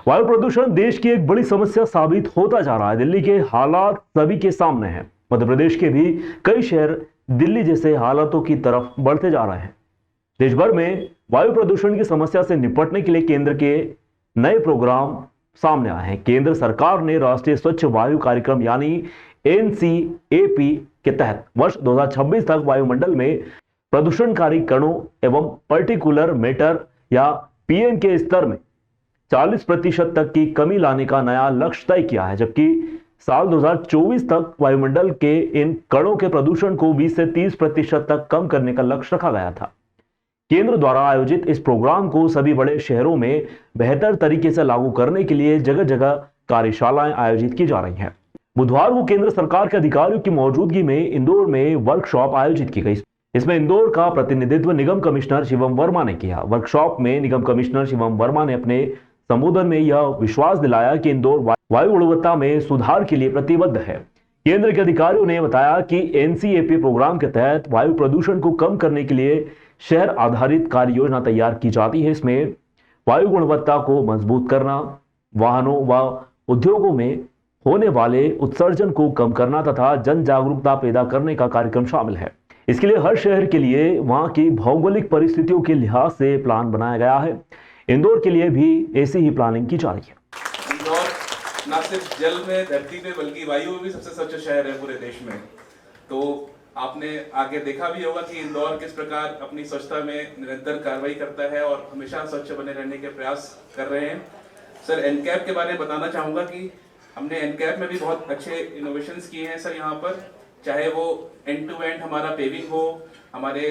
वायु प्रदूषण देश की एक बड़ी समस्या साबित होता जा रहा है। दिल्ली के हालात सभी के सामने हैं। मध्य प्रदेश के भी कई शहर दिल्ली जैसे हालातों की तरफ बढ़ते जा रहे हैं। देश भर में वायु प्रदूषण की समस्या से निपटने के लिए केंद्र के नए प्रोग्राम सामने आए हैं। केंद्र सरकार ने राष्ट्रीय स्वच्छ वायु कार्यक्रम यानी NCAP के तहत वर्ष 2026 तक वायुमंडल में प्रदूषणकारी कणों एवं पर्टिकुलर मैटर या PM के स्तर में 40% तक की कमी लाने का नया लक्ष्य तय किया है, जबकि साल 2024 तक वायुमंडल के इन कणों के प्रदूषण को 20 से 30% तक कम करने का लक्ष्य रखा गया था। केंद्र द्वारा आयोजित इस प्रोग्राम को सभी बड़े शहरों में बेहतर तरीके से लागू करने के लिए जगह जगह कार्यशालाएं आयोजित की जा रही हैं। बुधवार को केंद्र सरकार के अधिकारियों की मौजूदगी में इंदौर में वर्कशॉप आयोजित की गई। इसमें इंदौर का प्रतिनिधित्व निगम कमिश्नर शिवम वर्मा ने किया। वर्कशॉप में निगम कमिश्नर शिवम वर्मा ने अपने संबोधन में यह विश्वास दिलाया कि इंदौर वायु गुणवत्ता में सुधार के लिए प्रतिबद्ध है। केंद्र के अधिकारियों ने बताया कि NCAP प्रोग्राम के तहत वायु प्रदूषण को कम करने के लिए शहर आधारित कार्य योजना तैयार की जाती है। इसमें वायु गुणवत्ता को मजबूत करना, वाहनों व उद्योगों में होने वाले उत्सर्जन को कम करना तथा जन जागरूकता पैदा करने का कार्यक्रम शामिल है। इसके लिए हर शहर के लिए वहां की भौगोलिक परिस्थितियों के लिहाज से प्लान बनाया गया है। इंदौर के लिए भी ऐसी ही प्लानिंग की जा रही है। इंदौर न सिर्फ जल में, धरती पे, बल्कि वायु में भी सबसे स्वच्छ शहर है पूरे देश में। तो आपने आगे देखा भी होगा कि इंदौर किस प्रकार अपनी स्वच्छता में निरंतर कार्रवाई करता है और हमेशा स्वच्छ बने रहने के प्रयास कर रहे हैं। सर, NCAP के बारे में बताना चाहूँगा कि हमने NCAP में भी बहुत अच्छे इनोवेशंस किए हैं सर। यहाँ पर चाहे वो एंड टू एंड हमारा पेविंग हो, हमारे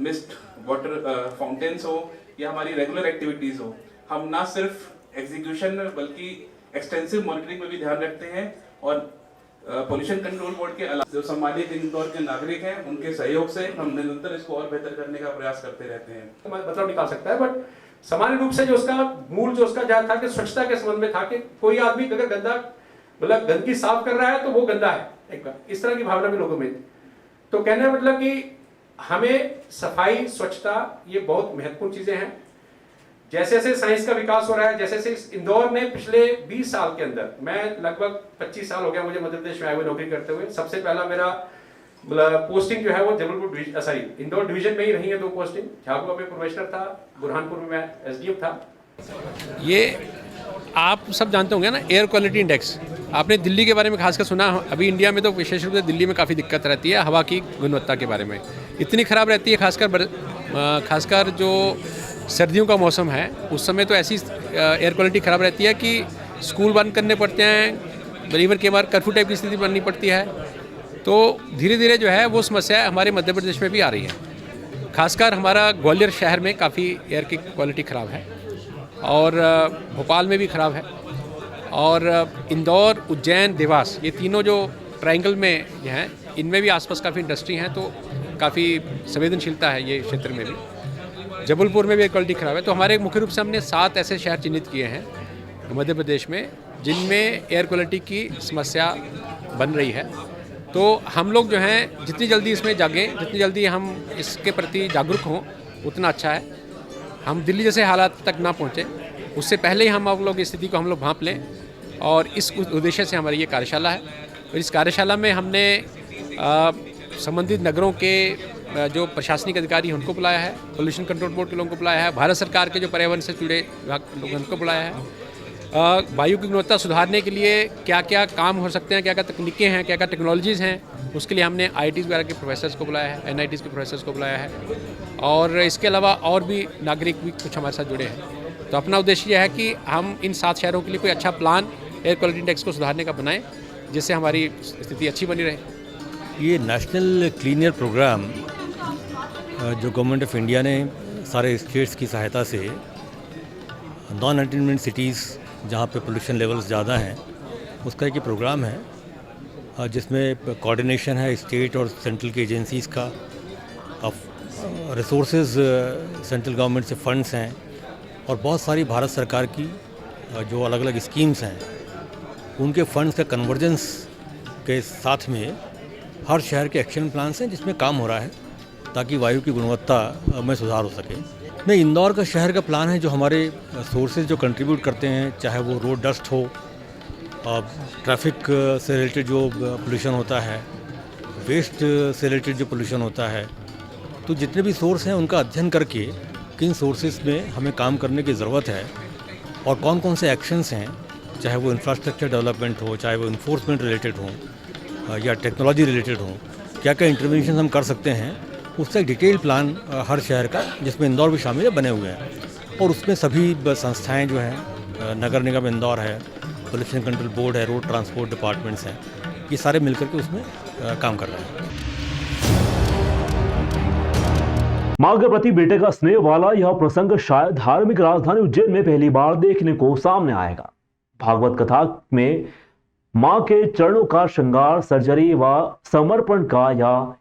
मिस्ट वाटर फाउंटेन्स हो या हमारी रेगुलर एक्टिविटीज हो, हम ना सिर्फ एग्जीक्यूशन में बल्कि एक्सटेंसिव मॉनिटरिंग में भी ध्यान रखते हैं। और पोल्यूशन कंट्रोल बोर्ड के अलावा जो सम्मानित इंदौर के नागरिक हैं, उनके सहयोग से हम निरंतर इसको और बेहतर करने का प्रयास करते रहते हैं। मतलब निकाल सकता है, बट सामान्य रूप से जो उसका मूल जो उसका जहाँ था कि स्वच्छता के संबंध में था कि कोई आदमी अगर गंदा मतलब गंदगी साफ कर रहा है तो वो गंदा है, एक बार इस तरह की भावना भी लोगों में थी। तो कहने का मतलब कि हमें सफाई, स्वच्छता ये बहुत महत्वपूर्ण चीजें हैं। जैसे जैसे साइंस का विकास हो रहा है, जैसे जैसे इंदौर ने पिछले 20 साल के अंदर, मैं लगभग 25 साल हो गया मुझे मध्य प्रदेश में आए हुए नौकरी करते हुए। सबसे पहला मेरा पोस्टिंग जो है वो जबलपुर इंदौर डिवीजन में ही रही है 2 पोस्टिंग। झाबुआ में प्रोफेसर था, बुरहानपुर में मैं SDM था। ये आप सब जानते होंगे ना, एयर क्वालिटी इंडेक्स। आपने दिल्ली के बारे में खासकर सुना। अभी इंडिया में तो विशेष रूप से दिल्ली में काफ़ी दिक्कत रहती है हवा की गुणवत्ता के बारे में। इतनी ख़राब रहती है, खासकर जो सर्दियों का मौसम है उस समय तो ऐसी एयर क्वालिटी ख़राब रहती है कि स्कूल बंद करने पड़ते हैं, इवन कई बार कर्फ्यू टाइप की स्थिति बननी पड़ती है। तो धीरे धीरे जो है वो समस्या हमारे मध्य प्रदेश में भी आ रही है। खासकर हमारा ग्वालियर शहर में काफ़ी एयर की क्वालिटी ख़राब है और भोपाल में भी ख़राब है। और इंदौर, उज्जैन, देवास, ये तीनों जो ट्रायंगल में हैं, इनमें भी आसपास काफ़ी इंडस्ट्री हैं, तो काफ़ी संवेदनशीलता है ये क्षेत्र में भी। जबलपुर में भी एयर क्वालिटी ख़राब है। तो हमारे मुख्य रूप से हमने 7 ऐसे शहर चिन्हित किए हैं मध्य प्रदेश में जिनमें एयर क्वालिटी की समस्या बन रही है। तो हम लोग जो हैं जितनी जल्दी इसमें जागें, जितनी जल्दी हम इसके प्रति जागरूक हों उतना अच्छा है। हम दिल्ली जैसे हालात तक ना पहुँचे उससे पहले ही हम लोग इस स्थिति को हम लोग भांप लें, और इस उद्देश्य से हमारी ये कार्यशाला है। और इस कार्यशाला में हमने संबंधित नगरों के जो प्रशासनिक अधिकारी हैं उनको बुलाया है, पोल्यूशन कंट्रोल बोर्ड के लोगों को बुलाया है, भारत सरकार के जो पर्यावरण से जुड़े विभाग लोग उनको बुलाया है। वायु की गुणवत्ता सुधारने के लिए क्या क्या काम हो सकते हैं, क्या क्या तकनीकें हैं, क्या क्या टेक्नोलॉजीज़ हैं, उसके लिए हमने IITs वगैरह के प्रोफेसर्स को बुलाया है, NITs के प्रोफेसर्स को बुलाया है। और इसके अलावा और भी नागरिक भी कुछ हमारे साथ जुड़े हैं। तो अपना उद्देश्य यह है कि हम इन 7 शहरों के लिए कोई अच्छा प्लान एयर क्वालिटी इंडेक्स को सुधारने का बनाएं, जिससे हमारी स्थिति अच्छी बनी रहे। ये नेशनल क्लीन एयर प्रोग्राम जो गवर्नमेंट ऑफ इंडिया ने सारे स्टेट्स की सहायता से नॉन कंटेनमेंट सिटीज़ जहाँ पे पोल्यूशन लेवल्स ज़्यादा हैं उसका एक प्रोग्राम है जिसमें कोऑर्डिनेशन है स्टेट और सेंट्रल की एजेंसीज़ का, रिसोर्सेज सेंट्रल गवर्नमेंट से फंड्स हैं और बहुत सारी भारत सरकार की जो अलग अलग स्कीम्स हैं उनके फंड्स का कन्वर्जेंस के साथ में हर शहर के एक्शन प्लान्स हैं जिसमें काम हो रहा है ताकि वायु की गुणवत्ता में सुधार हो सके। नहीं, इंदौर का शहर का प्लान है जो हमारे सोर्सेज जो कंट्रीब्यूट करते हैं, चाहे वो रोड डस्ट हो, ट्रैफिक से रिलेटेड जो पोल्यूशन होता है, वेस्ट से रिलेटेड जो पोल्यूशन होता है, तो जितने भी सोर्स हैं उनका अध्ययन करके किन सोर्सेज में हमें काम करने की ज़रूरत है और कौन कौन से एक्शंस हैं, चाहे वो इंफ्रास्ट्रक्चर डेवलपमेंट हो, चाहे वो इन्फोर्समेंट रिलेटेड हो या टेक्नोलॉजी रिलेटेड हो, क्या क्या इंटरवेंशन हम कर सकते हैं, उसका एक डिटेल प्लान हर शहर का, जिसमें इंदौर भी शामिल है, बने हुए हैं। और उसमें सभी संस्थाएं जो हैं, नगर निगम इंदौर है, पोल्यूशन कंट्रोल बोर्ड है, रोड ट्रांसपोर्ट डिपार्टमेंट्स हैं, ये सारे मिलकर के उसमें काम कर रहे हैं। मां के प्रति बेटे का स्नेह वाला यह प्रसंग शायद धार्मिक राजधानी उज्जैन में पहली बार देखने को सामने आएगा। भागवत कथा में मां के चरणों का श्रृंगार, सर्जरी व समर्पण का या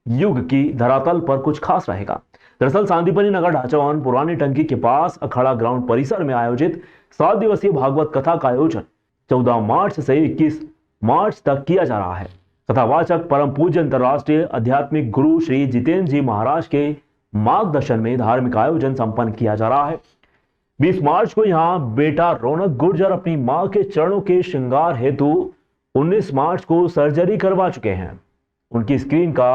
युग की धरातल पर कुछ खास रहेगा। दरअसल सांदीपनी नगर ढांचावन पुरानी टंकी के पास अखाड़ा ग्राउंड परिसर में आयोजित 7 दिवसीय भागवत कथा का आयोजन 14 मार्च से 21 मार्च तक किया जा रहा है। कथावाचक परम पूज्य अंतर्राष्ट्रीय आध्यात्मिक गुरु श्री जितेंद्र जी महाराज के मार्गदर्शन में धार्मिक आयोजन संपन्न किया जा रहा है। 20 मार्च को यहां बेटा रौनक गुर्जर अपनी मां के चरणों के श्रृंगार हेतु 19 मार्च को सर्जरी करवा चुके हैं। उनकी स्क्रीन का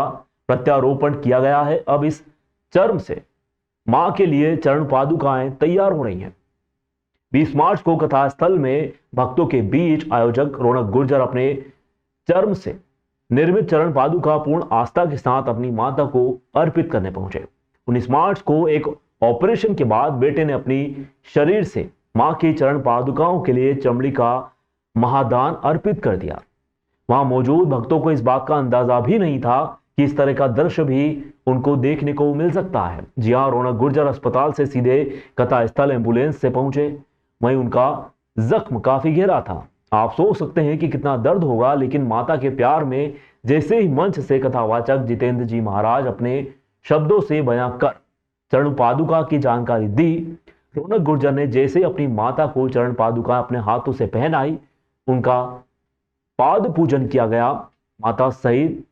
प्रत्यारोपण किया गया है। अब इस चर्म से मां के लिए चरण पादुकाएं तैयार हो रही हैं। 20 मार्च को कथा स्थल में भक्तों के बीच आयोजक रौनक गुर्जर अपने चर्म से निर्मित चरण पादुका पूर्ण आस्था के साथ अपनी माता को अर्पित करने पहुंचे। 19 मार्च को एक ऑपरेशन के बाद बेटे ने अपनी शरीर से मां की चरण पादुकाओं के लिए चमड़ी का महादान अर्पित कर दिया। वहां मौजूद भक्तों को इस बात का अंदाजा भी नहीं था कि इस तरह का दृश्य भी उनको देखने को मिल सकता है। जी हां, रौनक गुर्जर अस्पताल से सीधे कथा स्थल एम्बुलेंस से पहुंचे। वहीं उनका जख्म काफी गहरा था। आप सोच सकते हैं कि कितना दर्द होगा, लेकिन माता के प्यार में जैसे ही मंच से कथावाचक जितेंद्र जी महाराज अपने शब्दों से बयां कर चरण पादुका की जानकारी दी, रौनक गुर्जर ने जैसे ही अपनी माता को चरण पादुका अपने हाथों से पहनाई, उनका पाद पूजन किया गया। माता सहित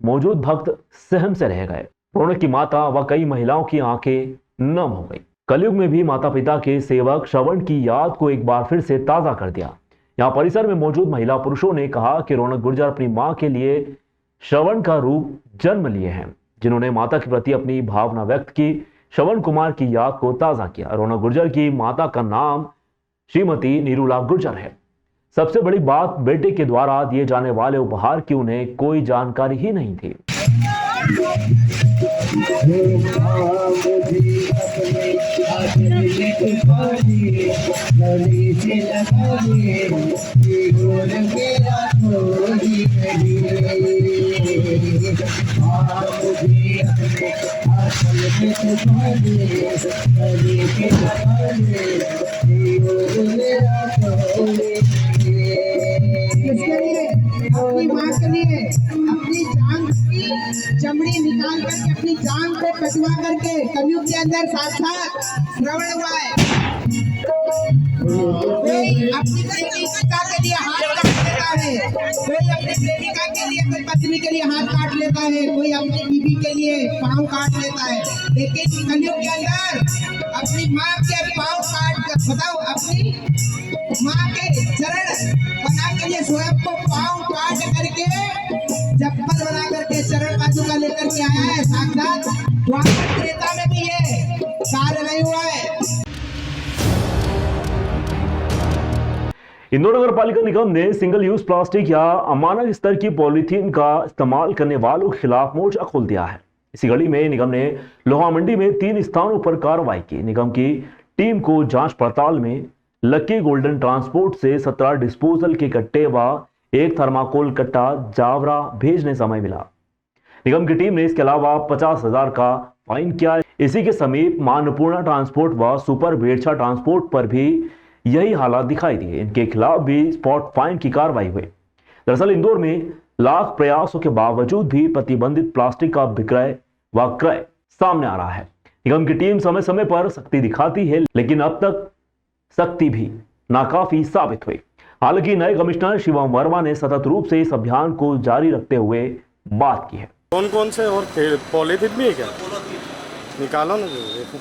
मौजूद भक्त सहम से रह गए। रौनक की माता व कई महिलाओं की आंखें नम हो गई। कलयुग में भी माता पिता के सेवक श्रवण की याद को एक बार फिर से ताजा कर दिया। यहाँ परिसर में मौजूद महिला पुरुषों ने कहा कि रौनक गुर्जर अपनी मां के लिए श्रवण का रूप जन्म लिए हैं, जिन्होंने माता के प्रति अपनी भावना व्यक्त की। श्रवण कुमार की याद को ताजा किया। रौनक गुर्जर की माता का नाम श्रीमती नीरूला गुर्जर है। सबसे बड़ी बात, बेटे के द्वारा दिए जाने वाले उपहार की उन्हें कोई जानकारी ही नहीं थी। अपनी माँ के लिए अपनी जान की चमड़ी निकाल करके अपनी जान को कटवा करके कलयुग के अंदर साक्षात श्रवण हुआ है। कोई अपनी प्रेमिका के लिए हाथ काट लेता है, कोई अपनी प्रेमिका के लिए, कोई पत्नी के लिए हाथ काट लेता है, कोई अपनी बीवी के लिए पाँव काट लेता है। लेकिन कलयुग के अंदर अपनी माँ के पाँव काट कर, बताओ, अपनी माँ के चरण बना के लिए स्वयं को पाँव काट करके चप्पल बना करके चरण पादुका लेकर के आया है। साक्षात द्वापर त्रेता में भी ये कार्य नहीं हुआ है। इंदौर नगर पालिका निगम ने सिंगल यूज प्लास्टिक या अमानक स्तर की पॉलीथीन का इस्तेमाल करने वालों के खिलाफ मोर्चा खोल दिया है। इसी कड़ी में निगम ने लोहा मंडी में 3 स्थानों पर कार्रवाई की। निगम की टीम को जांच पड़ताल में लकी गोल्डन ट्रांसपोर्ट से 17 डिस्पोजल के कट्टे व 1 थर्माकोल कट्टा जावरा भेजने समय मिला। निगम की टीम ने इसके अलावा 50,000 का फाइन किया। इसी के समीप मां अन्नपूर्णा ट्रांसपोर्ट व सुपर भेड़छा ट्रांसपोर्ट पर भी यही हालात दिखाई दिए। इनके खिलाफ भी स्पॉट फाइन की कार्रवाई हुई। दरअसल इंदौर में लाख प्रयासों के बावजूद भी प्रतिबंधित प्लास्टिक का विक्रय व क्रय सामने आ रहा है। निगम की टीम समय समय पर सख्ती दिखाती है, लेकिन अब तक सख्ती भी नाकाफी साबित हुई। हालांकि नए कमिश्नर शिवम वर्मा ने सतत रूप से इस अभियान को जारी रखते हुए बात की है। कौन कौन से और पॉलीथिन भी है क्या? निकालो ना जो देखो।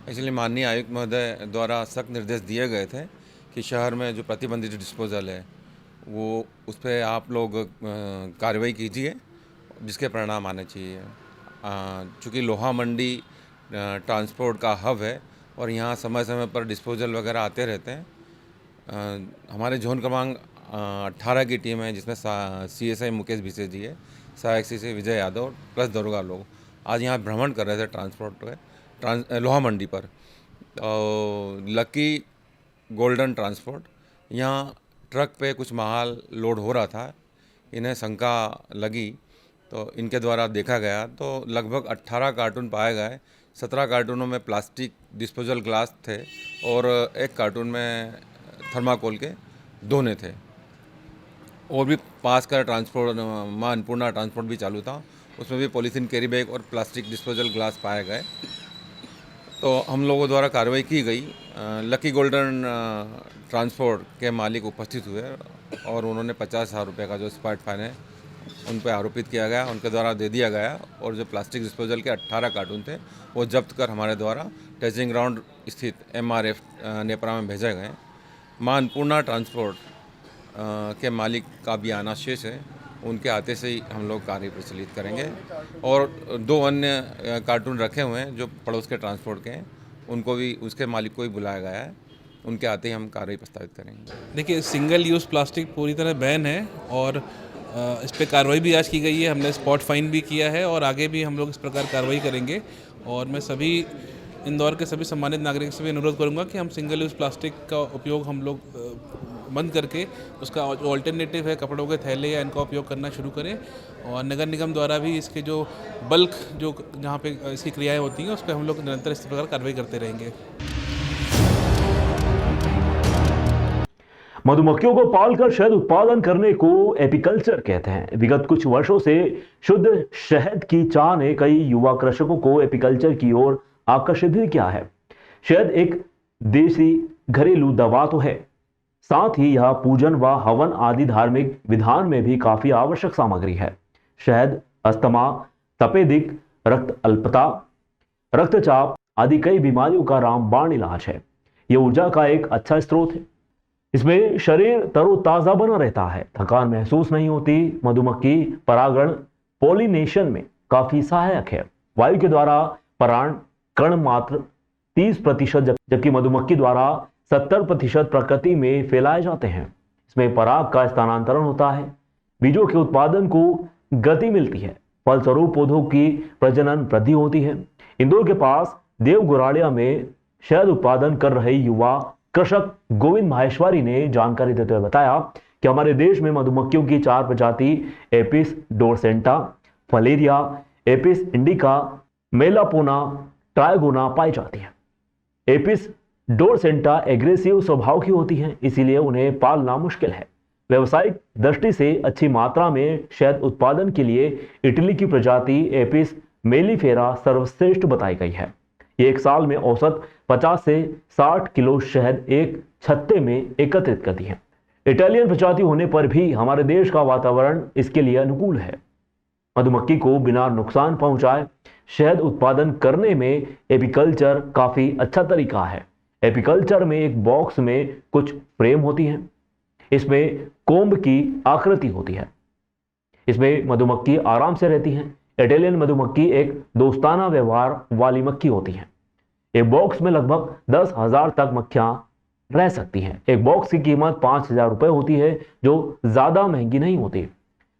इसलिए माननीय आयुक्त महोदय द्वारा सख्त निर्देश दिए गए थे कि शहर में जो प्रतिबंधित डिस्पोजल है वो उस पर आप लोग कार्रवाई कीजिए, जिसके परिणाम आने चाहिए। चूँकि लोहा मंडी ट्रांसपोर्ट का हब है और यहाँ समय समय पर डिस्पोजल वगैरह आते रहते हैं। हमारे जोन क्रमांक 18 की टीम है, जिसमें CSI मुकेश भिसे जी है, सहायक CSI विजय यादव प्लस दरोगा लोग आज यहाँ भ्रमण कर रहे थे ट्रांसपोर्ट पे लोहा मंडी पर। लकी गोल्डन ट्रांसपोर्ट यहाँ ट्रक पे कुछ माल लोड हो रहा था, इन्हें शंका लगी तो इनके द्वारा देखा गया तो लगभग 18 कार्टून पाए गए। 17 कार्टूनों में प्लास्टिक डिस्पोजल ग्लास थे और एक कार्टून में थर्माकोल के दोने थे। और भी पास का ट्रांसपोर्ट मां अन्नपूर्णा ट्रांसपोर्ट भी चालू था, उसमें भी पॉलीथीन कैरी बैग और प्लास्टिक डिस्पोजल ग्लास पाए गए। तो हम लोगों द्वारा कार्रवाई की गई। लकी गोल्डन ट्रांसपोर्ट के मालिक उपस्थित हुए और उन्होंने 50,000 रुपये का जो स्पॉट फाइन है उन पर आरोपित किया गया, उनके द्वारा दे दिया गया और जो प्लास्टिक डिस्पोजल के 18 कार्टून थे वो जब्त कर हमारे द्वारा टेस्टिंग ग्राउंड स्थित MRF नेपरा में भेजे गए। मां अन्नपूर्णा ट्रांसपोर्ट के मालिक का भी आना शेष है, उनके आते से ही हम लोग कार्य प्रचलित करेंगे। और 2 अन्य कार्टून रखे हुए हैं जो पड़ोस के ट्रांसपोर्ट के हैं, उनको भी उसके मालिक को भी बुलाया गया है, उनके आते ही हम कार्रवाई प्रस्तावित करेंगे। देखिए, सिंगल यूज़ प्लास्टिक पूरी तरह बैन है और इस पर कार्रवाई भी आज की गई है। हमने स्पॉट फाइन भी किया है और आगे भी हम लोग इस प्रकार कार्रवाई करेंगे। और मैं सभी इंदौर के सभी सम्मानित नागरिक से भी अनुरोध करूंगा कि हम सिंगल यूज़ प्लास्टिक का उपयोग हम लोग बंद करके उसका जो ऑल्टरनेटिव है कपड़ों के थैले या इनका उपयोग करना शुरू करें। और नगर निगम द्वारा भी इसके जो बल्क जो जहाँ पे इसकी क्रियाएं होती हैं उस पर हम लोग निरंतर इस प्रकार कार्रवाई करते रहेंगे। मधुमक्खियों को पालकर शहद उत्पादन करने को एपीकल्चर कहते हैं। विगत कुछ वर्षों से शुद्ध शहद की चाह ने कई युवा कृषकों को एपीकल्चर की ओर आकर्षित भी किया है। शहद एक देसी घरेलू दवा तो है, साथ ही यह पूजन व हवन आदि धार्मिक विधान में भी काफी आवश्यक सामग्री है। शहद अस्थमा, तपेदिक, रक्त अल्पता, रक्तचाप आदि कई बीमारियों का रामबाण इलाज है। यह ऊर्जा का एक अच्छा स्रोत है। इसमें शरीर तरोताजा बना रहता है, थकान महसूस नहीं होती। मधुमक्खी परागण पॉलिनेशन में काफी सहायक है। वायु के द्वारा परागण कण मात्र 30%, जबकि मधुमक्खी द्वारा 70% प्रकृति में फैलाए जाते हैं। इसमें पराग का स्थानांतरण होता है, बीजों के उत्पादन को गति मिलती है, फलस्वरूप पौधों की प्रजनन वृद्धि होती है। इंदौर के पास देवगुराड़िया में शहद उत्पादन कर रहे युवा कृषक गोविंद माहेश्वरी ने जानकारी देते हुए बताया कि हमारे देश में मधुमक्खियों की 4 प्रजाति एपिस डोरसेंटा, फलेरिया, एपिस इंडिका, मेलापोना, ट्राइगोना पाई जाती है। एपिस डोरसेंटा एग्रेसिव स्वभाव की होती हैं, इसीलिए उन्हें पालना मुश्किल है। व्यवसायिक दृष्टि से अच्छी मात्रा में शहद उत्पादन के लिए इटली की प्रजाति एपिस मेलिफेरा सर्वश्रेष्ठ बताई गई है। ये एक साल में औसत 50 से 60 किलो शहद एक छत्ते में एकत्रित करती है। इटालियन प्रजाति होने पर भी हमारे देश का वातावरण इसके लिए अनुकूल है। मधुमक्खी को बिना नुकसान पहुंचाए शहद उत्पादन करने में एपीकल्चर काफी अच्छा तरीका है। एपीकल्चर में एक बॉक्स में कुछ फ्रेम होती हैं, इसमें कोम्ब की आकृति होती है, इसमें मधुमक्खी आराम से रहती हैं। इटालियन मधुमक्खी एक दोस्ताना व्यवहार वाली मक्खी होती है। एक बॉक्स में लगभग 10,000 तक मक्खियां रह सकती हैं। एक बॉक्स की कीमत 5,000 रुपए होती है, जो ज्यादा महंगी नहीं होती।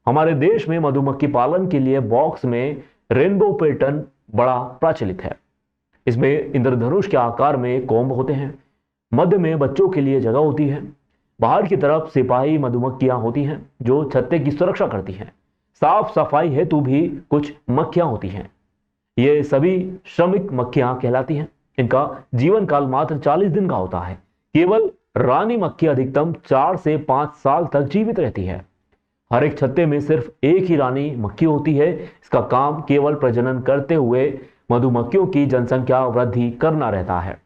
हमारे देश में मधुमक्खी पालन के लिए बॉक्स में रेनबो पैटर्न बड़ा प्रचलित है। इसमें इंद्रधनुष के आकार में कोम्ब होते हैं। मध्य में बच्चों के लिए जगह होती है। बाहर की तरफ सिपाही मधुमक्खियां होती हैं जो छत्ते की सुरक्षा करती हैं। साफ सफाई हेतु भी कुछ मक्खियां होती हैं। ये सभी श्रमिक मक्खियां कहलाती हैं। इनका जीवन काल मात्र 40 दिन का होता है। केवल रानी मक्खी अधिकतम 4 से 5 साल तक जीवित रहती है। हर एक छत्ते में सिर्फ एक ही रानी मक्खी होती है। इसका काम केवल प्रजनन करते हुए मधुमक्खियों की जनसंख्या वृद्धि करना रहता है।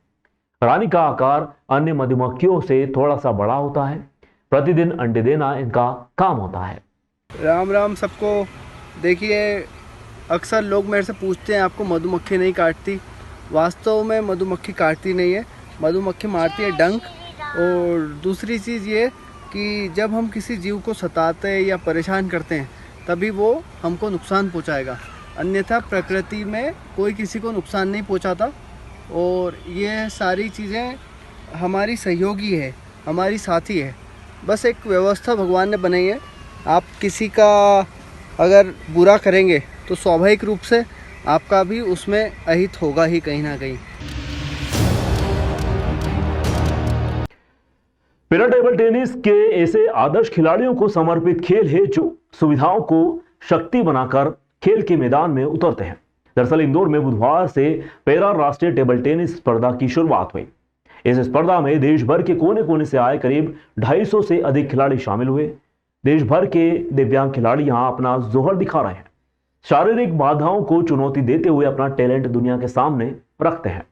रानी का आकार अन्य मधुमक्खियों से थोड़ा सा बड़ा होता है। प्रतिदिन अंडे देना इनका काम होता है। राम राम सबको। देखिए, अक्सर लोग मेरे से पूछते हैं आपको मधुमक्खी नहीं काटती। वास्तव में मधुमक्खी काटती नहीं है, मधुमक्खी मारती है डंक। और दूसरी चीज़ ये कि जब हम किसी जीव को सताते हैं या परेशान करते हैं तभी वो हमको नुकसान पहुंचाएगा, अन्यथा प्रकृति में कोई किसी को नुकसान नहीं पहुंचाता। और ये सारी चीज़ें हमारी सहयोगी है, हमारी साथी है। बस एक व्यवस्था भगवान ने बनाई है। आप किसी का अगर बुरा करेंगे तो स्वाभाविक रूप से आपका भी उसमें अहित होगा ही कहीं ना कहीं। पैरा टेबल टेनिस के ऐसे आदर्श खिलाड़ियों को समर्पित खेल है जो सुविधाओं को शक्ति बनाकर खेल के मैदान में उतरते हैं। दरअसल इंदौर में बुधवार से पैरा राष्ट्रीय टेबल टेनिस स्पर्धा की शुरुआत हुई। इस स्पर्धा में देश भर के कोने कोने से आए करीब 250 से अधिक खिलाड़ी शामिल हुए। देश भर के दिव्यांग खिलाड़ी यहां अपना जोहर दिखा रहे हैं। शारीरिक बाधाओं को चुनौती देते हुए अपना टैलेंट दुनिया के सामने रखते हैं।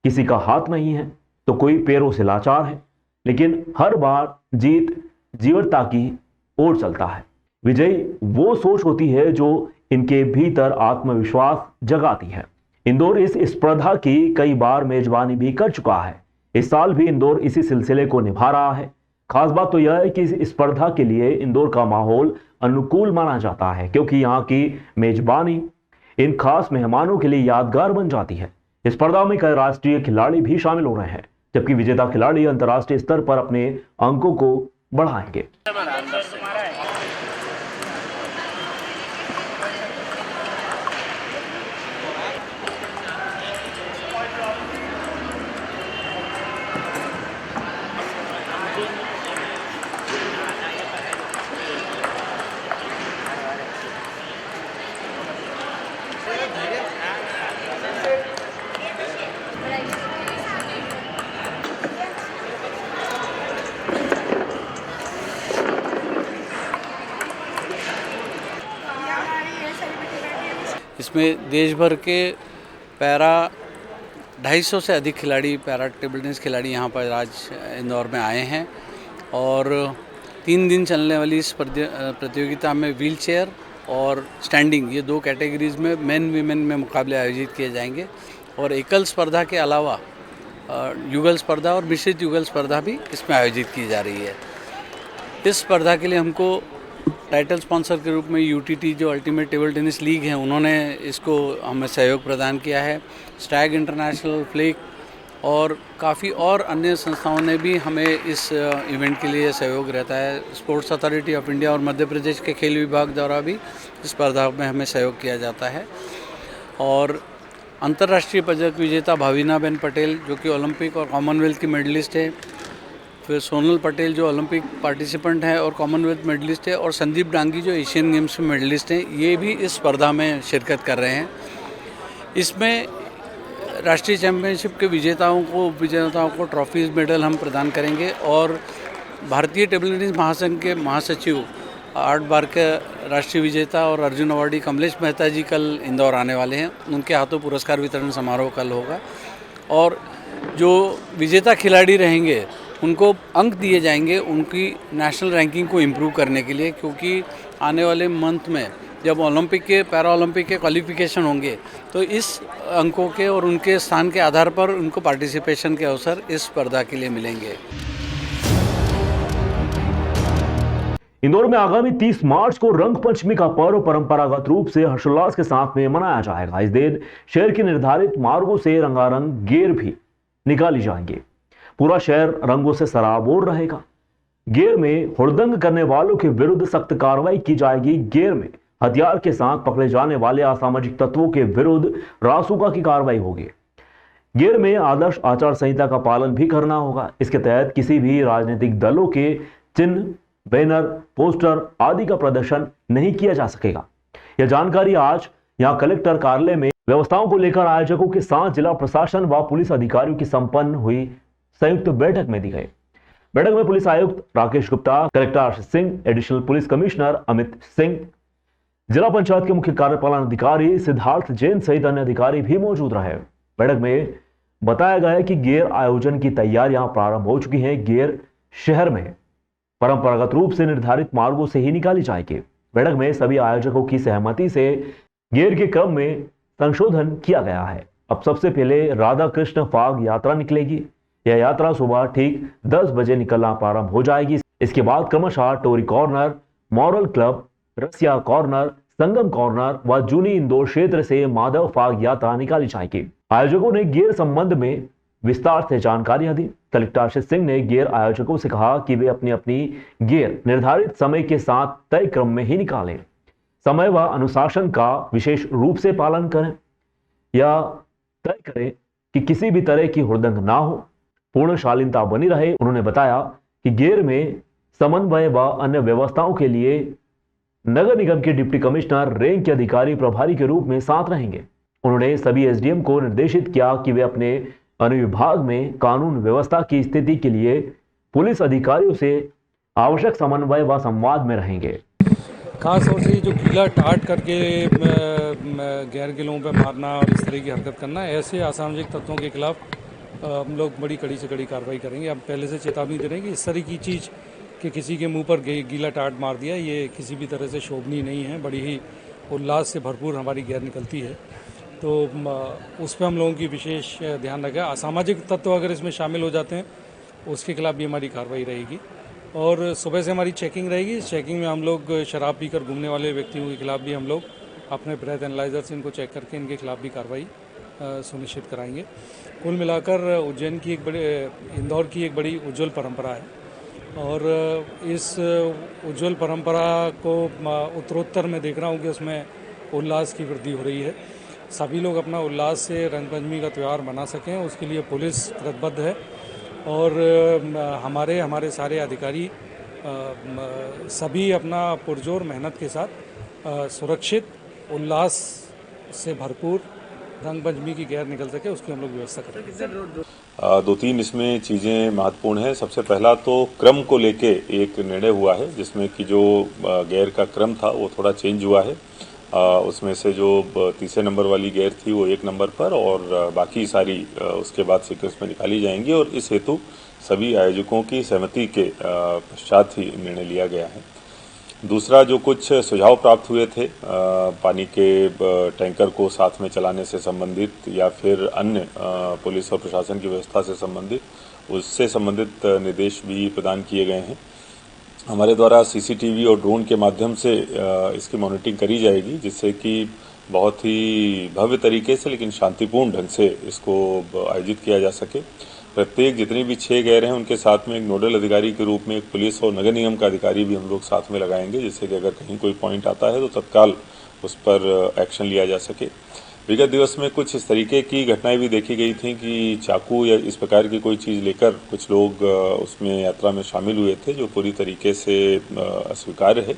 किसी का हाथ नहीं है तो कोई पैरों से लाचार है, लेकिन हर बार जीत जीवटता की ओर चलता है। विजयी वो सोच होती है जो इनके भीतर आत्मविश्वास जगाती है। इंदौर इस स्पर्धा की कई बार मेजबानी भी कर चुका है। इस साल भी इंदौर इसी सिलसिले को निभा रहा है। खास बात तो यह है कि इस स्पर्धा के लिए इंदौर का माहौल अनुकूल माना जाता है, क्योंकि यहाँ की मेजबानी इन खास मेहमानों के लिए यादगार बन जाती है। इस स्पर्धा में कई राष्ट्रीय खिलाड़ी भी शामिल हो रहे हैं, जबकि विजेता खिलाड़ी अंतर्राष्ट्रीय स्तर पर अपने अंकों को बढ़ाएंगे। इसमें देश भर के पैरा 250 से अधिक खिलाड़ी, पैरा टेबल टेनिस खिलाड़ी यहाँ पर आज इंदौर में आए हैं। और 3 दिन चलने वाली इस प्रतियोगिता में व्हील चेयर और स्टैंडिंग, ये 2 कैटेगरीज में मेन वीमेन में मुकाबले आयोजित किए जाएंगे। और एकल स्पर्धा के अलावा युगल स्पर्धा और मिश्रित युगल स्पर्धा भी इसमें आयोजित की जा रही है। इस स्पर्धा के लिए हमको टाइटल स्पॉन्सर के रूप में यूटीटी, जो अल्टीमेट टेबल टेनिस लीग है, उन्होंने इसको हमें सहयोग प्रदान किया है। स्टैग इंटरनेशनल, फ्लिक और काफ़ी और अन्य संस्थाओं ने भी हमें इस इवेंट के लिए सहयोग रहता है। स्पोर्ट्स अथॉरिटी ऑफ इंडिया और मध्य प्रदेश के खेल विभाग द्वारा भी इस स्पर्धा में हमें सहयोग किया जाता है। और अंतर्राष्ट्रीय पदक विजेता भाविनाबेन पटेल, जो कि ओलंपिक और कॉमनवेल्थ की मेडलिस्ट है, फिर सोनल पटेल जो ओलंपिक पार्टिसिपेंट है और कॉमनवेल्थ मेडलिस्ट है, और संदीप डांगी जो एशियन गेम्स में मेडलिस्ट हैं, ये भी इस स्पर्धा में शिरकत कर रहे हैं। इसमें राष्ट्रीय चैम्पियनशिप के विजेताओं को ट्रॉफीज, मेडल हम प्रदान करेंगे। और भारतीय टेबल टेनिस महासंघ के महासचिव 8 बार के राष्ट्रीय विजेता और अर्जुन अवार्डी कमलेश मेहता जी कल इंदौर आने वाले हैं। उनके हाथों पुरस्कार वितरण समारोह कल होगा। और जो विजेता खिलाड़ी रहेंगे उनको अंक दिए जाएंगे उनकी नेशनल रैंकिंग को इम्प्रूव करने के लिए, क्योंकि आने वाले मंथ में जब ओलंपिक के, पैरा ओलंपिक के क्वालिफिकेशन होंगे तो इस अंकों के और उनके स्थान के आधार पर उनको पार्टिसिपेशन के अवसर इस स्पर्धा के लिए मिलेंगे। इंदौर में आगामी 30 मार्च को रंग पंचमी का पर्व परंपरागत रूप से हर्षोल्लास के साथ में मनाया जाएगा। इस दिन शहर के निर्धारित मार्गों से रंगारंग गेर भी निकाली जाएंगे। पूरा शहर रंगों से सराबोर रहेगा। गेर में हुड़दंग करने वालों के विरुद्ध सख्त कार्रवाई की जाएगी। गेर में हथियार के साथ पकड़े जाने वाले असामाजिक तत्वों के विरुद्ध रासुका की कार्रवाई होगी। गेर में आदर्श आचार संहिता का पालन भी करना होगा। इसके तहत किसी भी राजनीतिक दलों के चिन्ह, बैनर, पोस्टर आदि का प्रदर्शन नहीं किया जा सकेगा। यह जानकारी आज यहां कलेक्टर कार्यालय में व्यवस्थाओं को लेकर आयोजकों के साथ जिला प्रशासन व पुलिस अधिकारियों की संपन्न हुई संयुक्त बैठक में दी गई। बैठक में पुलिस आयुक्त Rakesh Gupta, collector Ashish Singh, additional police commissioner Amit Singh, जिला पंचायत के मुख्य कार्यपालन अधिकारी सिद्धार्थ जैन सहित अन्य अधिकारी भी मौजूद रहे। बैठक में बताया गया है कि गेर आयोजन की तैयारियां प्रारंभ हो चुकी हैं। गेर शहर में परंपरागत रूप से निर्धारित मार्गों से ही निकाली जाएगी। बैठक में सभी आयोजकों की सहमति से गेर के क्रम में संशोधन किया गया है। अब सबसे पहले राधा कृष्ण फाग यात्रा निकलेगी। यह यात्रा सुबह ठीक 10 बजे निकलना प्रारंभ हो जाएगी। इसके बाद क्रमशः टोरी कॉर्नर, मॉरल क्लब, रसिया कॉर्नर, संगम कॉर्नर व जूनी इंदौर क्षेत्र से माधव फाग यात्रा निकाली जाएगी। आयोजकों ने गेर संबंध में विस्तार से जानकारियां दी। कलेक्टर आशीष सिंह ने गेर आयोजकों से कहा कि वे अपनी अपनी गेर निर्धारित समय के साथ तय क्रम में ही निकालें। समय व अनुशासन का विशेष रूप से पालन करें या तय करें कि किसी भी तरह की हुड़दंग ना हो, पूर्ण शालीनता बनी रहे। उन्होंने बताया कि गेर में समन्वय व अन्य व्यवस्थाओं के लिए नगर निगम के डिप्टी कमिश्नर रैंक के अधिकारी प्रभारी के रूप में साथ रहेंगे। उन्होंने सभी एसडीएम को निर्देशित किया कि वे अपने अनुविभाग में कानून व्यवस्था की स्थिति के लिए पुलिस अधिकारियों से आवश्यक समन्वय व संवाद में रहेंगे। खास तौर से जो गीला टाट करके गैर गिलों पर मारना और इस तरह की हरकत करना, ऐसे असामाजिक तत्वों के खिलाफ हम लोग बड़ी कड़ी से कड़ी कार्रवाई करेंगे। हम पहले से चेतावनी दे रहे हैं कि इस तरह की चीज़ कि किसी के मुंह पर गीला टाट मार दिया, ये किसी भी तरह से शोभनीय नहीं है। बड़ी ही उल्लास से भरपूर हमारी गैर निकलती है, तो उस पर हम लोगों की विशेष ध्यान रखें। असामाजिक तत्व अगर इसमें शामिल हो जाते हैं उसके खिलाफ भी हमारी कार्रवाई रहेगी। और सुबह से हमारी चेकिंग रहेगी। इस चेकिंग में हम लोग शराब पीकर घूमने वाले व्यक्तियों के खिलाफ भी हम लोग अपने ब्रेथ एनालाइजर से इनको चेक करके इनके खिलाफ भी कार्रवाई सुनिश्चित कराएंगे। कुल मिलाकर उज्जैन की इंदौर की एक बड़ी उज्ज्वल परंपरा है और इस उज्ज्वल परंपरा को उत्तरोत्तर में देख रहा हूँ कि उसमें उल्लास की वृद्धि हो रही है। सभी लोग अपना उल्लास से रंगपंचमी का त्यौहार मना सकें, उसके लिए पुलिस प्रतिबद्ध है और हमारे सारे अधिकारी सभी अपना पुरजोर मेहनत के साथ सुरक्षित, उल्लास से भरपूर रंगपंचमी की गैर निकल सके उसकी हम लोग व्यवस्था करेंगे। 2-3 इसमें चीज़ें महत्वपूर्ण हैं। सबसे पहला तो क्रम को लेके एक निर्णय हुआ है जिसमें कि जो गैर का क्रम था वो थोड़ा चेंज हुआ है। उसमें से जो तीसरे नंबर वाली गैर थी वो 1 नंबर पर और बाकी सारी उसके बाद सीक्वेंस में निकाली जाएंगी और इस हेतु सभी आयोजकों की सहमति के पश्चात ही निर्णय लिया गया है। दूसरा, जो कुछ सुझाव प्राप्त हुए थे पानी के टैंकर को साथ में चलाने से संबंधित या फिर अन्य पुलिस और प्रशासन की व्यवस्था से संबंधित, उससे संबंधित निर्देश भी प्रदान किए गए हैं। हमारे द्वारा सीसीटीवी और ड्रोन के माध्यम से इसकी मॉनिटरिंग करी जाएगी जिससे कि बहुत ही भव्य तरीके से लेकिन शांतिपूर्ण ढंग से इसको आयोजित किया जा सके। प्रत्येक जितनी भी 6 गैर हैं उनके साथ में एक नोडल अधिकारी के रूप में एक पुलिस और नगर निगम का अधिकारी भी हम लोग साथ में लगाएंगे जिससे कि अगर कहीं कोई पॉइंट आता है तो तत्काल उस पर एक्शन लिया जा सके। विगत दिवस में कुछ इस तरीके की घटनाएं भी देखी गई थी कि चाकू या इस प्रकार की कोई चीज़ लेकर कुछ लोग उसमें यात्रा में शामिल हुए थे जो पूरी तरीके से अस्वीकार्य है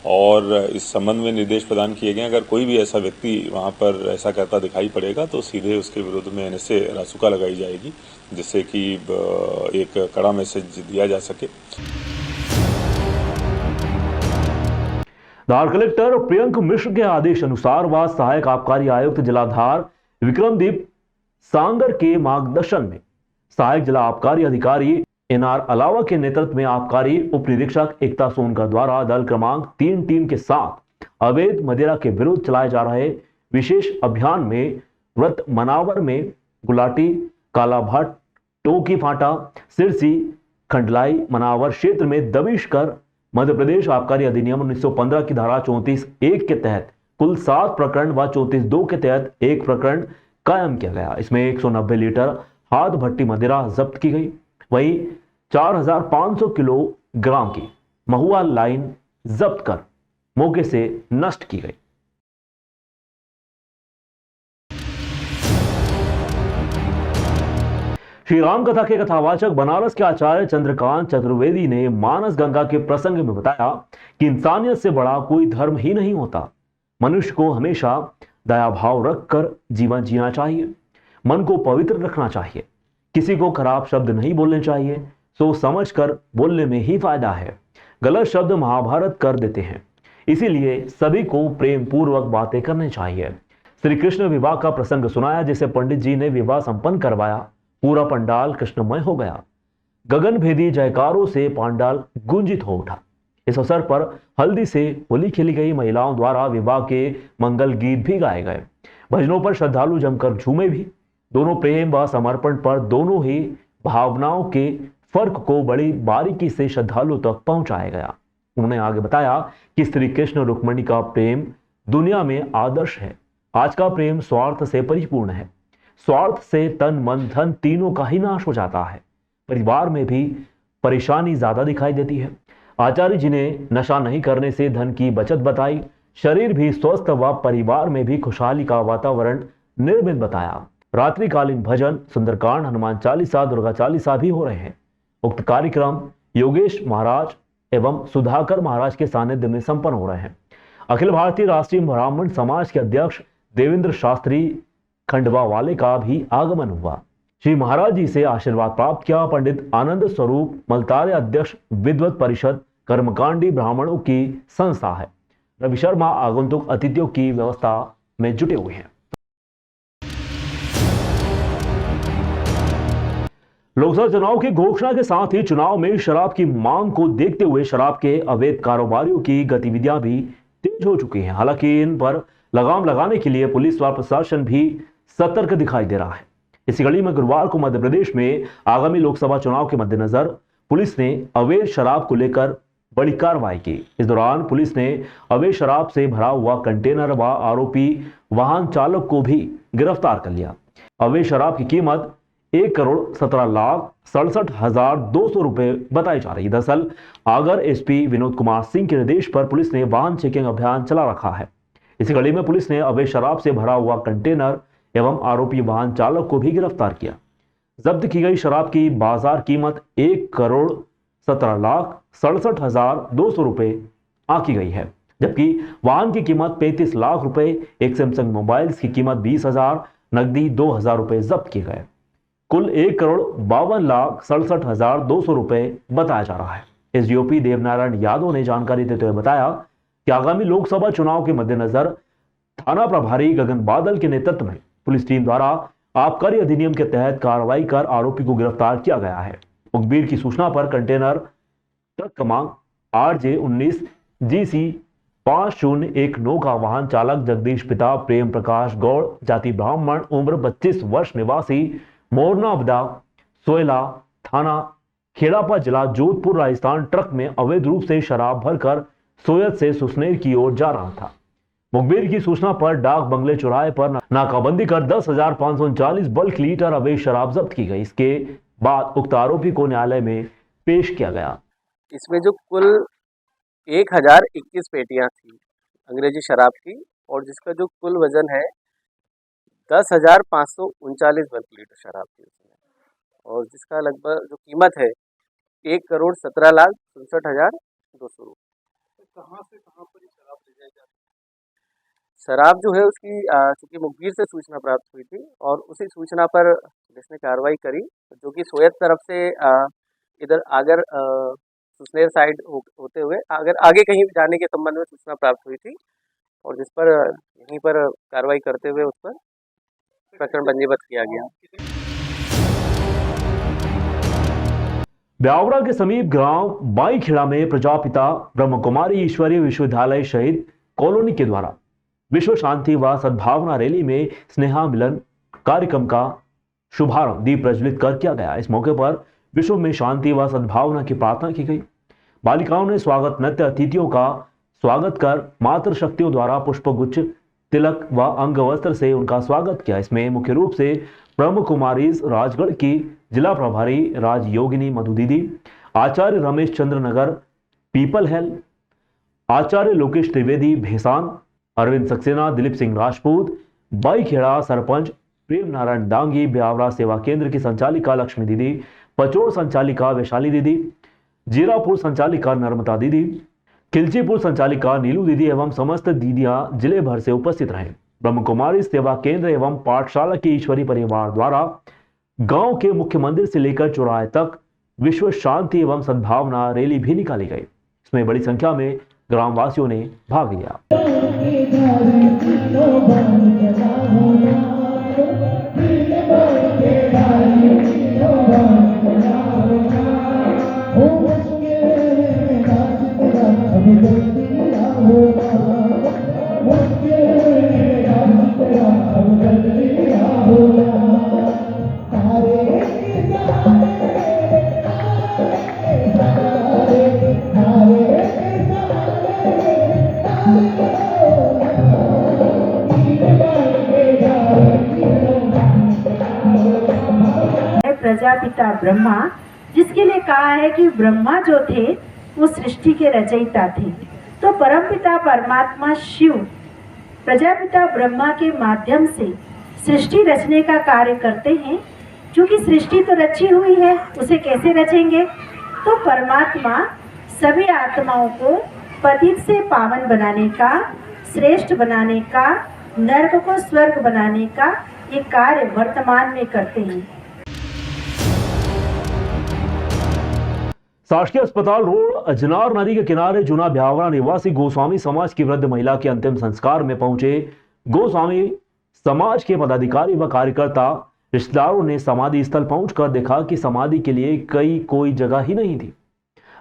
और इस संबंध में निर्देश प्रदान किए गए। अगर कोई भी ऐसा व्यक्ति वहां पर ऐसा करता दिखाई पड़ेगा तो सीधे उसके विरुद्ध में NSA रासुका लगाई जाएगी जिससे कि एक कड़ा मैसेज दिया जा सके। धार कलेक्टर प्रियंक मिश्र के आदेश अनुसार व सहायक आबकारी आयुक्त जिला धार विक्रमदीप सांगर के मार्गदर्शन में सहायक जिला आबकारी अधिकारी NR अलावा के नेतृत्व में आबकारी उप निरीक्षक एकता सोनकर द्वारा दल क्रमांक 3 टीम के साथ अवैध मदिरा के विरुद्ध चलाए जा रहे विशेष अभियान में व्रत मनावर में गुलाटी, कालाभट्ट, टोकी फाटा, सिरसी, खंडलाई, मनावर क्षेत्र में दबिश कर मध्य प्रदेश आबकारी अधिनियम 1915 की धारा 34(1) के तहत कुल 7 प्रकरण व 34(2) के तहत 1 प्रकरण कायम किया गया। इसमें 190 लीटर हाथ भट्टी मदिरा जब्त की गई। वहीं 4500 किलोग्राम की महुआ लाइन जब्त कर मौके से नष्ट की गई। श्री राम कथा के कथावाचक बनारस के आचार्य चंद्रकांत चतुर्वेदी ने मानस गंगा के प्रसंग में बताया कि इंसानियत से बड़ा कोई धर्म ही नहीं होता। मनुष्य को हमेशा दया भाव रखकर जीवन जीना चाहिए, मन को पवित्र रखना चाहिए, किसी को खराब शब्द नहीं बोलने चाहिए, सोच समझ कर बोलने में ही फायदा है। गलत शब्द महाभारत कर देते हैं, इसीलिए सभी को प्रेम पूर्वक बातें करनी चाहिए। श्री कृष्ण विवाह का प्रसंग सुनाया, जिसे पंडित जी ने विवाह संपन्न करवाया। पूरा पंडाल कृष्णमय हो गया। गगन भेदी जयकारों से पंडाल गुंजित हो उठा। इस अवसर पर हल्दी से होली खेली गई। महिलाओं द्वारा विवाह के मंगल गीत भी गाए गए। भजनों पर श्रद्धालु जमकर झूमे भी। दोनों प्रेम व समर्पण पर दोनों ही भावनाओं के फर्क को बड़ी बारीकी से श्रद्धालु तक पहुंचाया गया। उन्होंने आगे बताया कि श्री कृष्ण रुक्मिणी का प्रेम दुनिया में आदर्श है। आज का प्रेम स्वार्थ से परिपूर्ण है। स्वार्थ से तन मन धन तीनों का ही नाश हो जाता है। परिवार में भी परेशानी ज्यादा दिखाई देती है। आचार्य जी ने नशा नहीं करने से धन की बचत बताई। शरीर भी स्वस्थ व परिवार में भी खुशहाली का वातावरण निर्मित बताया। रात्रिकालीन भजन, सुंदरकांड, हनुमान चालीसा, दुर्गा चालीसा भी हो रहे हैं। उक्त कार्यक्रम योगेश महाराज एवं सुधाकर महाराज के सानिध्य में संपन्न हो रहे हैं। अखिल भारतीय राष्ट्रीय ब्राह्मण समाज के अध्यक्ष देवेंद्र शास्त्री खंडवा वाले का भी आगमन हुआ। श्री महाराज जी से आशीर्वाद प्राप्त किया। पंडित आनंद स्वरूप मलतारे अध्यक्ष विद्वत परिषद कर्मकांडी ब्राह्मणों की संस्था है। रवि शर्मा आगंतुक अतिथियों की व्यवस्था में जुटे हुए हैं। लोकसभा चुनाव की घोषणा के साथ ही चुनाव में शराब की मांग को देखते हुए शराब के अवैध कारोबारियों की गतिविधियां भी तेज हो चुकी हैं। हालांकि इन पर लगाम लगाने के लिए पुलिस व प्रशासन भी सतर्क दिखाई दे रहा है। इसी कड़ी में गुरुवार को मध्य प्रदेश में आगामी लोकसभा चुनाव के मद्देनजर पुलिस ने अवैध शराब को लेकर बड़ी कार्रवाई की। इस दौरान पुलिस ने अवैध शराब से भरा हुआ कंटेनर व आरोपी वाहन चालक को भी गिरफ्तार कर लिया। अवैध शराब की कीमत 1,17,67,200 रुपए बताई जा रही। दरअसल आगर एसपी विनोद कुमार सिंह के निर्देश पर पुलिस ने वाहन चेकिंग अभियान चला रखा है। इसी कड़ी में पुलिस ने अवैध शराब से भरा हुआ कंटेनर एवं आरोपी वाहन चालक को भी गिरफ्तार किया। जब्त की गई शराब की बाजार कीमत 1,17,67,200 रुपए आंकी गई है, जबकि वाहन की कीमत 35 लाख रुपए, एक सैमसंग मोबाइल्स की कीमत 20,000, नकदी 2,000 रुपए जब्त किए गए। कुल 1,52,67,200 रुपए बताया जा रहा है। एसडीओपी देवनारायण यादव ने जानकारी देते हुए बताया कि आगामी लोकसभा चुनाव के मद्देनजर थाना प्रभारी गगन बादल के नेतृत्व में पुलिस टीम द्वारा आबकारी अधिनियम के तहत कार्रवाई कर आरोपी को गिरफ्तार किया गया है। मुखबिर की सूचना पर कंटेनर ट्रक क्रमांक RJ19 GC 5019 का वाहन चालक जगदीश पिता प्रेम प्रकाश गौड़, जाति ब्राह्मण, उम्र 25 वर्ष, निवासी मोरना अबदा, सोयला, थाना खेड़ापा, जिला जोधपुर, राजस्थान, ट्रक में अवैध रूप से शराब भरकर सोयत से सुसनेर की ओर जा रहा था। मुखबिर की सूचना पर डाक बंगले चौराहे पर नाकाबंदी कर 10,539 बल्क लीटर अवैध शराब जब्त की गई। इसके बाद उक्त आरोपी को न्यायालय में पेश किया गया। इसमें जो कुल 1,021 पेटियां थी अंग्रेजी शराब की, और जिसका जो कुल वजन है 10,539 बल्क लीटर शराब थी उसमें, और जिसका लगभग जो कीमत है 1,17,67,200 रुपये। कहाँ से कहाँ पर शराब ले जाई जाती है? शराब जो है उसकी चूँकि मुखबिर से सूचना प्राप्त हुई थी और उसी सूचना पर पुलिस ने कार्रवाई करी, जो कि सोयत तरफ से इधर आगर सुसनेर साइड होते हुए अगर आगे कहीं जाने के संबंध में सूचना प्राप्त हुई थी, और जिस पर यहीं पर कार्रवाई करते हुए उस पर प्रकरण पंजीबद्ध किया गया। ब्यावरा के समीप ग्राम बाईखेड़ा में प्रजापिता ब्रह्म कुमारी ईश्वरीय विश्वविद्यालय शहीद कॉलोनी के द्वारा विश्व शांति व सद्भावना रैली में स्नेहा मिलन कार्यक्रम का शुभारंभ दीप प्रज्वलित कर किया गया। इस मौके पर विश्व में शांति व सद्भावना की प्रार्थना की गई। बालिकाओं ने स्वागत नृत्य, अतिथियों का स्वागत कर मातृशक्तियों द्वारा पुष्पगुच्छ, तिलक व अंग वस्त्र से उनका स्वागत किया। इसमें मुख्य रूप से ब्रह्म कुमारी राजगढ़ की जिला प्रभारी राज योगिनी मधु दीदी, आचार्य रमेश चंद्र नगर पीपल हेल, आचार्य लोकेश त्रिवेदी भेसान, अरविंद सक्सेना, दिलीप सिंह राजपूत, बाईखेड़ा सरपंच प्रेम नारायण डांगी, ब्यावरा सेवा केंद्र की संचालिका लक्ष्मी दीदी, पचोड़ संचालिका वैशाली दीदी, जीरापुर संचालिका नर्मदा दीदी, खिलचीपुर संचालिका नीलू दीदी एवं समस्त दीदियां जिले भर से उपस्थित रहे। ब्रह्म कुमारी सेवा केंद्र एवं पाठशाला के ईश्वरी परिवार द्वारा गांव के मुख्य मंदिर से लेकर चौराहे तक विश्व शांति एवं सद्भावना रैली भी निकाली गई। इसमें बड़ी संख्या में ग्रामवासियों ने भाग लिया। प्रजापिता ब्रह्मा, जिसके लिए कहा है कि ब्रह्मा जो थे वो सृष्टि के रचयिता थे, तो परमपिता परमात्मा शिव प्रजापिता ब्रह्मा के माध्यम से सृष्टि रचने का कार्य करते हैं। क्योंकि सृष्टि तो रची हुई है, उसे कैसे रचेंगे? तो परमात्मा सभी आत्माओं को पतित से पावन बनाने का, श्रेष्ठ बनाने का, नरक को स्वर्ग बनाने का ये कार्य वर्तमान में करते हैं। शासकीय अस्पताल रोड अजनार नदी के किनारे जूना ब्यावरा निवासी गोस्वामी समाज की वृद्ध महिला के अंतिम संस्कार में पहुंचे गोस्वामी समाज के पदाधिकारी व कार्यकर्ता रिश्तेदारों ने समाधि स्थल पहुंचकर देखा कि समाधि के लिए कोई जगह ही नहीं थी।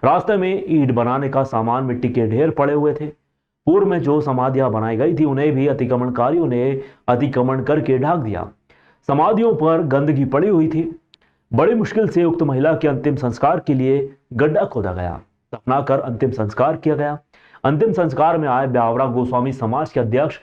रास्ते में ईंट बनाने का सामान, मिट्टी के ढेर पड़े हुए थे। पूर्व में जो समाधियां बनाई गई थी उन्हें भी अतिक्रमणकारियों ने अतिक्रमण करके ढक दिया। समाधियों पर गंदगी पड़ी हुई थी। बड़ी मुश्किल से उक्त महिला के अंतिम संस्कार के लिए गड्ढा खोदा गया, दफनाकर अंतिम संस्कार किया गया। अंतिम संस्कार में आए ब्यावरा गोस्वामी समाज के अध्यक्ष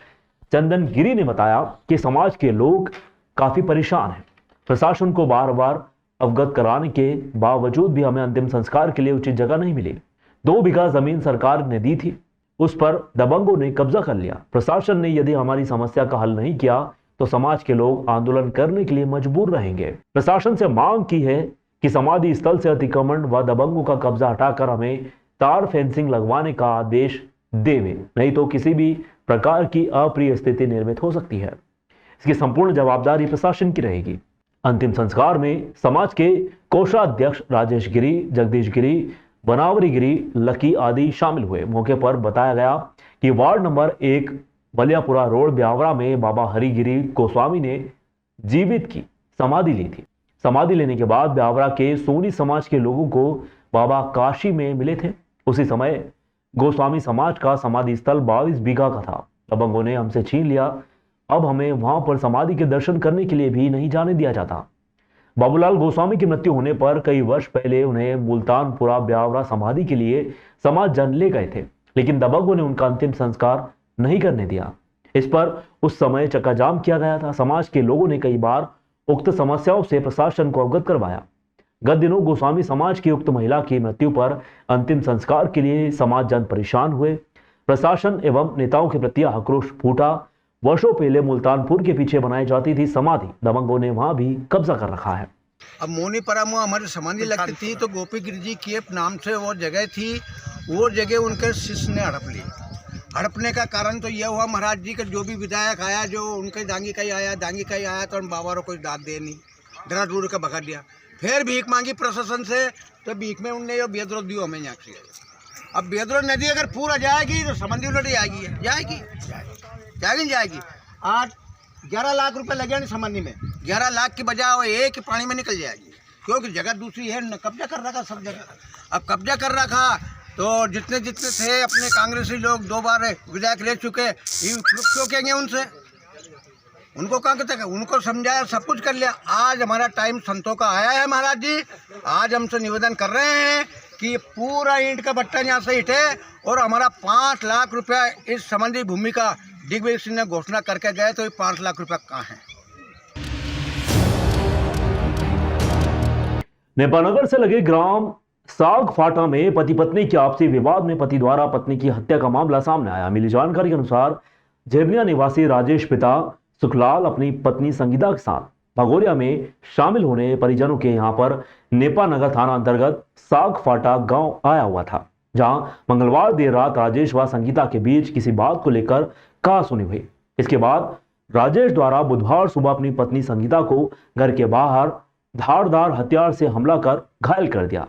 चंदन गिरी ने बताया कि समाज के लोग काफी परेशान हैं। प्रशासन को बार बार अवगत कराने के बावजूद भी हमें अंतिम संस्कार के लिए उचित जगह नहीं मिली। 2 बीघा जमीन सरकार ने दी थी, उस पर दबंगों ने कब्जा कर लिया। प्रशासन ने यदि हमारी समस्या का हल नहीं किया तो समाज के लोग आंदोलन करने के लिए मजबूर रहेंगे। प्रशासन से मांग की है कि समाधि स्थल से अतिक्रमण व दबंगों का कब्जा हटाकर हमें तार फेंसिंग लगवाने का आदेश देवे, नहीं तो किसी भी प्रकार की अप्रिय स्थिति निर्मित हो सकती है। इसकी संपूर्ण जवाबदारी प्रशासन की रहेगी। अंतिम संस्कार में समाज के कोषाध्यक्ष राजेश गिरी, जगदीश गिरी, बनावरी गिरी, लकी आदि शामिल हुए। मौके पर बताया गया कि वार्ड नंबर 1 बलियापुरा रोड ब्यावरा में बाबा हरिगिरी गोस्वामी ने जीवित की समाधि ली थी। समाधि लेने के बाद ब्यावरा के सोनी समाज के लोगों को बाबा काशी में मिले थे। उसी समय गोस्वामी समाज का समाधि स्थल 22 बीघा का था। दबंगों ने हमसे छीन लिया। अब हमें वहां पर समाधि के दर्शन करने के लिए भी नहीं जाने दिया जाता। बाबूलाल गोस्वामी की मृत्यु होने पर कई वर्ष पहले उन्हें मुल्तानपुरा ब्यावरा समाधि के लिए समाज जन ले गए थे, लेकिन दबंगों ने उनका अंतिम संस्कार नहीं करने दिया। इस पर उस समय चक्काजाम किया गया था। समाज के लोगों ने कई बार उक्त समस्याओं से प्रशासन को अवगत करवाया। गत दिनों गोस्वामी समाज की उक्त महिला की मृत्यु पर अंतिम संस्कार के लिए समाज जन परेशान हुए। प्रशासन एवं नेताओं के प्रति आक्रोश फूटा। वर्षों पहले मुल्तानपुर के पीछे बनाई जाती थी समाधि, दबंगों ने वहां भी कब्जा कर रखा है। अब मोनीपरा में हमारी समाधि लगती थी तो गोपी गिरी जी के नाम से वो जगह थी। वो जगह उनके शिष्य ने हड़प ली। हड़पने का कारण तो यह हुआ महाराज जी का जो भी विधायक आया, जो उनके दांगी का ही आया तो उन बाबा को कोई दाद दे नहीं, डरा दूर का भगा दिया। फिर भीख मांगी प्रशासन से, तो भीख में उनने ये बेदरोग दी हमें यहाँ की। अब बेदरोग नदी अगर पूरा जाएगी तो समंदी उलट जाएगी। आज 11 लाख रुपए लगे नहीं समंदी में, 11 लाख की बजाय वो एक ही पानी में निकल जाएगी, क्योंकि जगह दूसरी है। कब्जा कर रखा सब जगह। अब कब्जा कर रखा तो जितने थे अपने कांग्रेसी लोग 2 बार विधायक रह चुके, क्यों कहेंगे उनसे? उनको कहाँ कहते हैं? उनको समझाया, सब कुछ कर लिया। आज हमारा टाइम संतों का आया है महाराज जी। आज हमसे निवेदन कर रहे हैं कि पूरा ईंट का भट्टा यहाँ से हटे और हमारा 5 लाख रुपया इस संबंधी भूमि का दिग्विजय सिंह ने घोषणा करके गए, तो ये 5 लाख रुपया कहाँ है? नेपानगर से लगे ग्राम साग फाटा में पति पत्नी के आपसी विवाद में पति द्वारा पत्नी की हत्या का मामला सामने आया। मिली जानकारी के अनुसार झेबनिया निवासी राजेश पिता सुखलाल अपनी पत्नी संगीता के साथ भगोरिया में शामिल होने परिजनों के यहां पर नेपा नगर थाना अंतर्गत साग फाटा गांव आया हुआ था, जहां मंगलवार देर रात राजेश व संगीता के बीच किसी बात को लेकर कहासुनी हुई। इसके बाद राजेश द्वारा बुधवार सुबह अपनी पत्नी संगीता को घर के बाहर धारदार हथियार से हमला कर घायल कर दिया।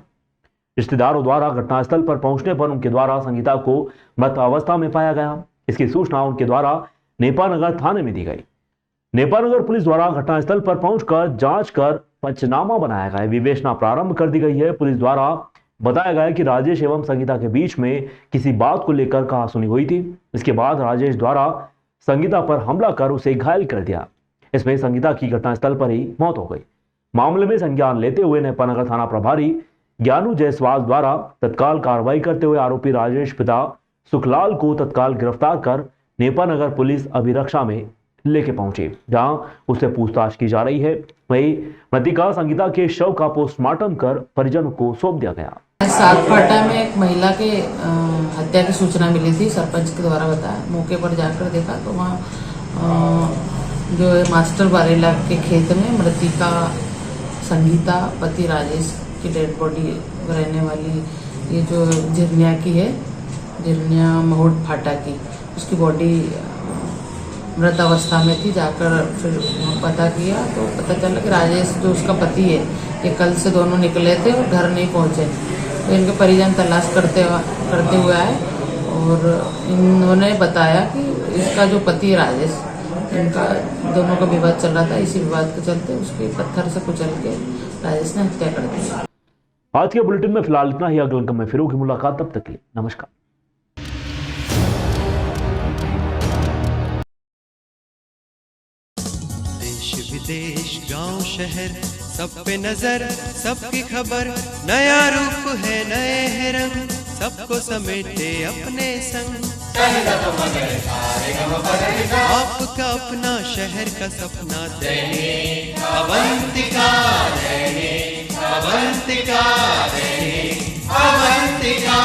रिश्तेदारों द्वारा घटनास्थल पर पहुंचने पर उनके द्वारा संगीता को मृत अवस्था में पाया गया। इसकी सूचना उनके द्वारा नेपा नगर थाने में दी गई। नेपा नगर पुलिस द्वारा घटनास्थल पर पहुंचकर जांच कर पंचनामा बनाया गया, विवेचना प्रारंभ कर दी गई है। पुलिस द्वारा बताया गया कि राजेश एवं संगीता के बीच में किसी बात को लेकर कहासुनी हुई थी। इसके बाद राजेश द्वारा संगीता पर हमला कर उसे घायल कर दिया। इसमें संगीता की घटनास्थल पर ही मौत हो गई। मामले में संज्ञान लेते हुए नेपा नगर थाना प्रभारी ज्ञानू जायसवाल द्वारा तत्काल कार्रवाई करते हुए आरोपी राजेश पिता सुखलाल को तत्काल गिरफ्तार कर नेपा नगर पुलिस अभिरक्षा में लेके पहुंचे, जहां उससे पूछताछ की जा रही है। वहीं मृतिका संगीता के शव का पोस्टमार्टम कर परिजनों को सौंप दिया गया। सागफाटा में एक महिला के हत्या की सूचना मिली थी, सरपंच के द्वारा बताया। मौके पर जाकर देखा तो वहाँ जो है मास्टर बारेला के खेत में मृतिका संगीता पति राजेश की डेड बॉडी रहने वाली, ये जो झिरनिया की है, झिरनिया महुट फाटा की, उसकी बॉडी मृत अवस्था में थी। जाकर फिर पता किया तो पता चला कि राजेश जो उसका पति है, ये कल से दोनों निकले थे और घर नहीं पहुंचे। तो इनके परिजन तलाश करते हुए आए और इन्होंने बताया कि इसका जो पति है राजेश, इनका दोनों का विवाद चल रहा था। इसी विवाद के चलते उसके पत्थर से कुचल के राजेश ने हत्या कर दी। आज के बुलेटिन में फिलहाल इतना ही। अगले अंक में फिर होगी मुलाकात, तब तक के लिए नमस्कार। देश विदेश गांव शहर सब पे नजर, सबकी खबर, नया रूप है नए है रंग, सबको समेटे अपने संग। आपका अपना शहर का सपना दैनिक अवंतिका, दैनिक अवंतिका, दैनिक अवंतिका।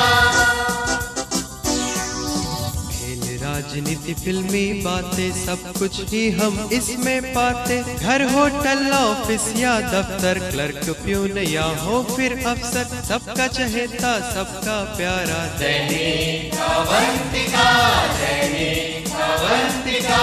राजनीति फिल्मी बातें सब कुछ ही हम इसमें पाते। घर होटल ऑफिस या दफ्तर, क्लर्क प्यून या हो फिर अफसर, सबका चहेता सबका प्यारा दैनिक अवंतिका, दैनिक अवंतिका।